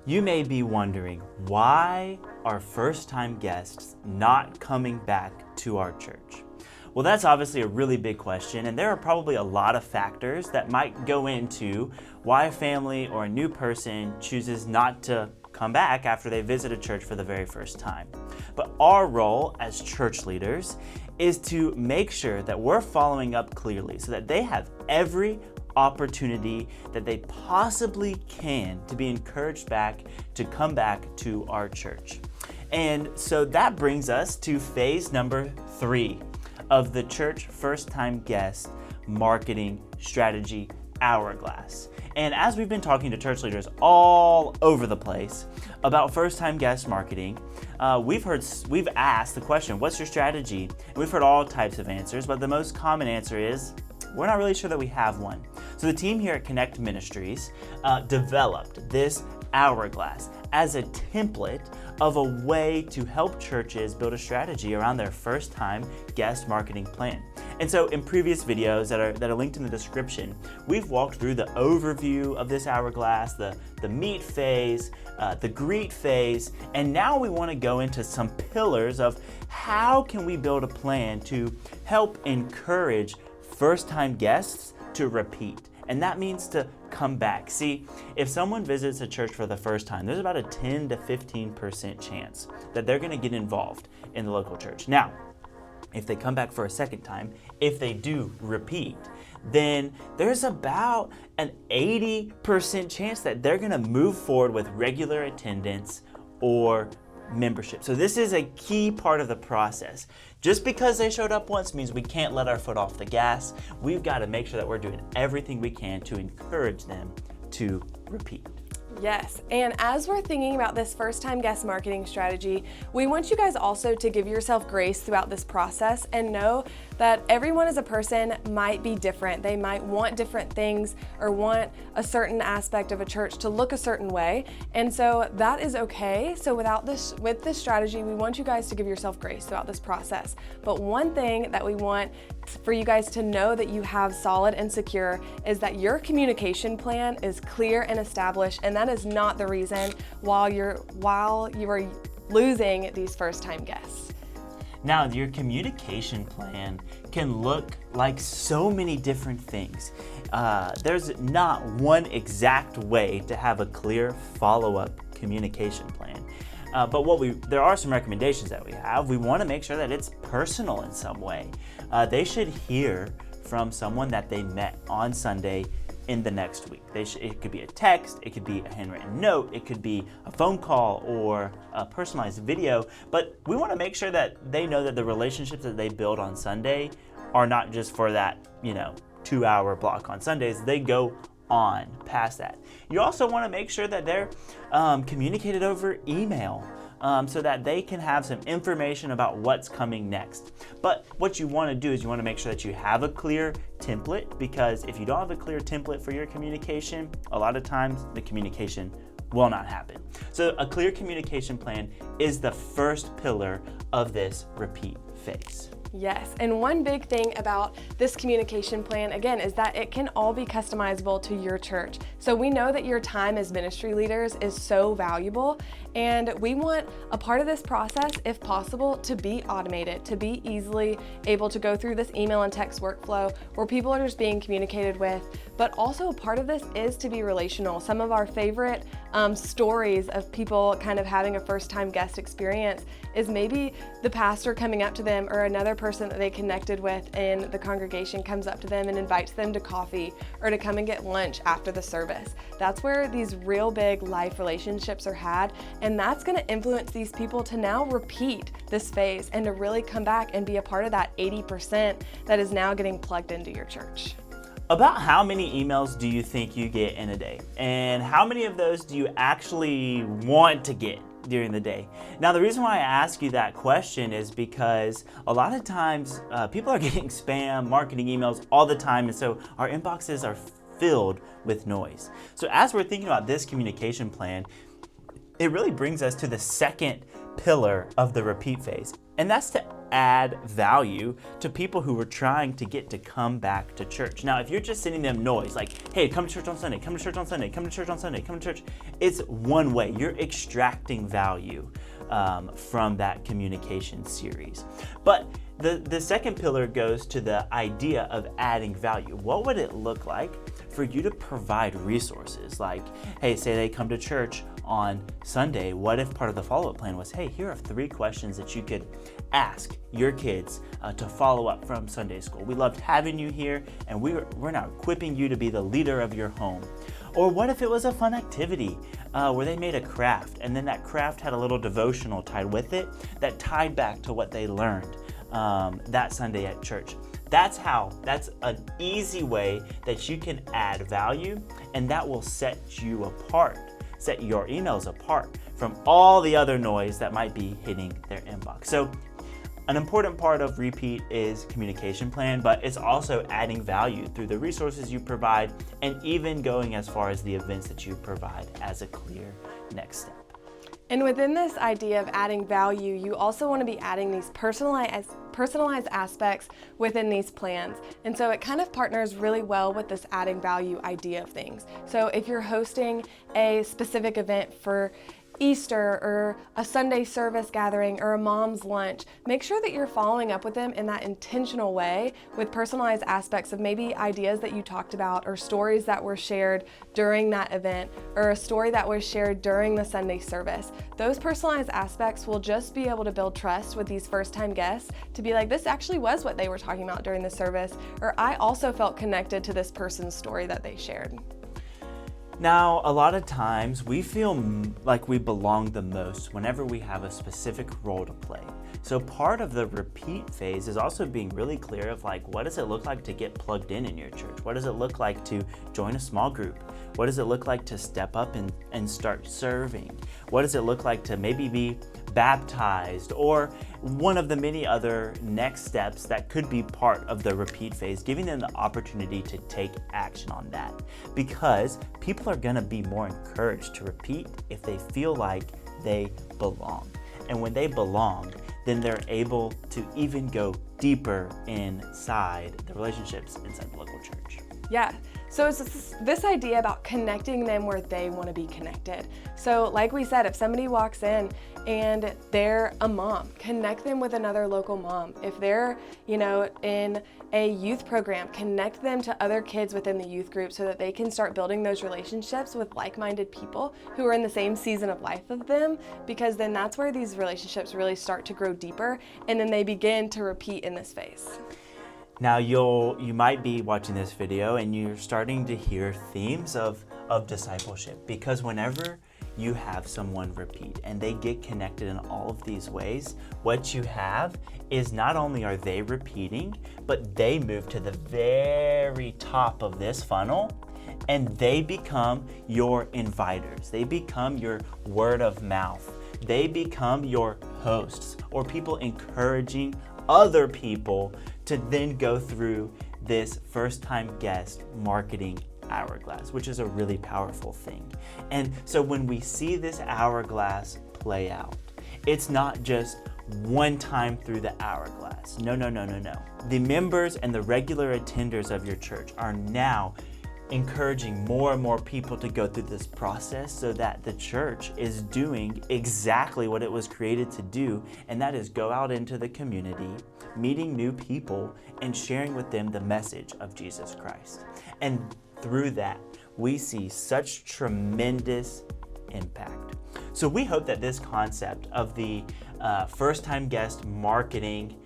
You may be wondering, why are first-time guests not coming back to our church? Well, that's obviously a really big question, and there are probably a lot of factors that might go into why a family or a new person chooses not to come back after they visit a church for the very first time. But our role as church leaders is to make sure that we're following up clearly so that they have every opportunity that they possibly can to be encouraged back to come back to our church. And so that brings us to phase number 3 of the church first-time guest marketing strategy hourglass. And as we've been talking to church leaders all over the place about first-time guest marketing, we've asked the question, what's your strategy? And we've heard all types of answers, but the most common answer is, we're not really sure that we have one. So the team here at Connect Ministries developed this hourglass as a template of a way to help churches build a strategy around their first-time guest marketing plan. And so in previous videos that are linked in the description, we've walked through the overview of this hourglass, the meet phase, the greet phase, and now we want to go into some pillars of how can we build a plan to help encourage first-time guests to repeat. And that means to come back. See, if someone visits a church for the first time, there's about a 10 to 15% chance that they're going to get involved in the local church. Now, if they come back for a second time, if they do repeat, then there's about an 80% chance that they're going to move forward with regular attendance or membership. So this is a key part of the process. Just because they showed up once means we can't let our foot off the gas. We've got to make sure that we're doing everything we can to encourage them to repeat. Yes, and as we're thinking about this first-time guest marketing strategy, we want you guys also to give yourself grace throughout this process and know that everyone as a person might be different. They might want different things or want a certain aspect of a church to look a certain way, and so that is okay. So with this strategy, we want you guys to give yourself grace throughout this process. But one thing that we want for you guys to know that you have solid and secure is that your communication plan is clear and established, and that is not the reason while you are losing these first-time guests. Now, your communication plan can look like so many different things. There's not one exact way to have a clear follow-up communication plan. But there are some recommendations that we have. We want to make sure that it's personal in some way. They should hear from someone that they met on Sunday in the next week. It could be a text, it could be a handwritten note, it could be a phone call or a personalized video, but we want to make sure that they know that the relationships that they build on Sunday are not just for that, 2-hour block on Sundays. They go on past that. You also want to make sure that they're communicated over email so that they can have some information about what's coming next. But what you want to do is you want to make sure that you have a clear template, because if you don't have a clear template for your communication, a lot of times the communication will not happen. So a clear communication plan is the first pillar of this repeat phase. Yes, and one big thing about this communication plan, again, is that it can all be customizable to your church. So we know that your time as ministry leaders is so valuable, and we want a part of this process, if possible, to be automated, to be easily able to go through this email and text workflow where people are just being communicated with, but also a part of this is to be relational. Some of our favorite stories of people kind of having a first-time guest experience is maybe the pastor coming up to them or another person that they connected with in the congregation comes up to them and invites them to coffee or to come and get lunch after the service. That's where these real big life relationships are had, and that's going to influence these people to now repeat this phase and to really come back and be a part of that 80% that is now getting plugged into your church. About how many emails do you think you get in a day? And how many of those do you actually want to get during the day? Now, the reason why I ask you that question is because a lot of times people are getting spam marketing emails all the time, and so our inboxes are filled with noise. So as we're thinking about this communication plan, it really brings us to the second pillar of the repeat phase, and that's to add value to people who are trying to get to come back to church. Now, if you're just sending them noise, like, hey, come to church on Sunday, come to church on Sunday, come to church on Sunday, come to church, it's one way. You're extracting value from that communication series. But the second pillar goes to the idea of adding value. What would it look like for you to provide resources? Like, hey, say they come to church on Sunday. What if part of the follow-up plan was, hey, here are 3 questions that you could ask your kids to follow up from Sunday school. We loved having you here, and we're now equipping you to be the leader of your home. Or what if it was a fun activity where they made a craft, and then that craft had a little devotional tied with it that tied back to what they learned that Sunday at church. That's an easy way that you can add value, and that will set you apart, set your emails apart from all the other noise that might be hitting their inbox. So an important part of repeat is communication plan, but it's also adding value through the resources you provide, and even going as far as the events that you provide as a clear next step. And within this idea of adding value, you also want to be adding these personalized aspects within these plans. And so it kind of partners really well with this adding value idea of things. So if you're hosting a specific event for Easter or a Sunday service gathering or a mom's lunch, make sure that you're following up with them in that intentional way with personalized aspects of maybe ideas that you talked about or stories that were shared during that event or a story that was shared during the Sunday service. Those personalized aspects will just be able to build trust with these first-time guests to be like, this actually was what they were talking about during the service, or I also felt connected to this person's story that they shared. Now, a lot of times we feel like we belong the most whenever we have a specific role to play. So part of the repeat phase is also being really clear of like, what does it look like to get plugged in your church? What does it look like to join a small group? What does it look like to step up and start serving? What does it look like to maybe be baptized, or one of the many other next steps that could be part of the repeat phase, giving them the opportunity to take action on that. Because people are gonna be more encouraged to repeat if they feel like they belong. And when they belong, then they're able to even go deeper inside the relationships inside the local church. Yeah, so it's this idea about connecting them where they want to be connected. So like we said, if somebody walks in and they're a mom, connect them with another local mom. If they're, in a youth program, connect them to other kids within the youth group so that they can start building those relationships with like-minded people who are in the same season of life of them, because then that's where these relationships really start to grow deeper, and then they begin to repeat in this phase. Now you might be watching this video and you're starting to hear themes of discipleship, because whenever you have someone repeat and they get connected in all of these ways, what you have is not only are they repeating, but they move to the very top of this funnel and they become your inviters. They become your word of mouth. They become your hosts, or people encouraging other people to then go through this first-time guest marketing hourglass, which is a really powerful thing. And so when we see this hourglass play out, it's not just one time through the hourglass. No. The members and the regular attenders of your church are now encouraging more and more people to go through this process so that the church is doing exactly what it was created to do, and that is go out into the community, meeting new people, and sharing with them the message of Jesus Christ. And through that, we see such tremendous impact. So we hope that this concept of the first-time guest marketing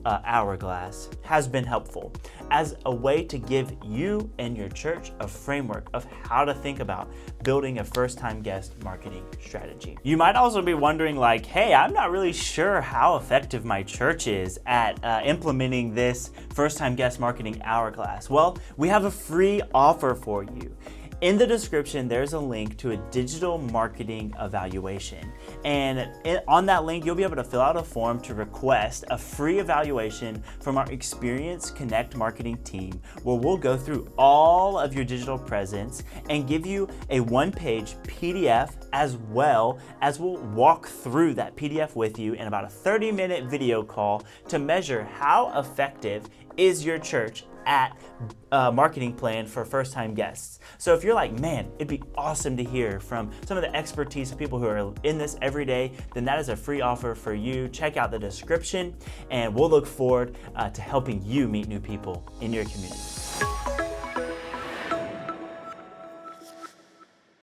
hourglass has been helpful as a way to give you and your church a framework of how to think about building a first-time guest marketing strategy. You might also be wondering like, hey, I'm not really sure how effective my church is at implementing this first-time guest marketing hourglass. Well, we have a free offer for you. In the description, there's a link to a digital marketing evaluation. And on that link, you'll be able to fill out a form to request a free evaluation from our experienced Connect marketing team, where we'll go through all of your digital presence and give you a one-page PDF, as well as we'll walk through that PDF with you in about a 30-minute video call to measure how effective is your church at marketing plan for first-time guests. So if you're like, man, it'd be awesome to hear from some of the expertise of people who are in this every day, then that is a free offer for you. Check out the description, and we'll look forward to helping you meet new people in your community.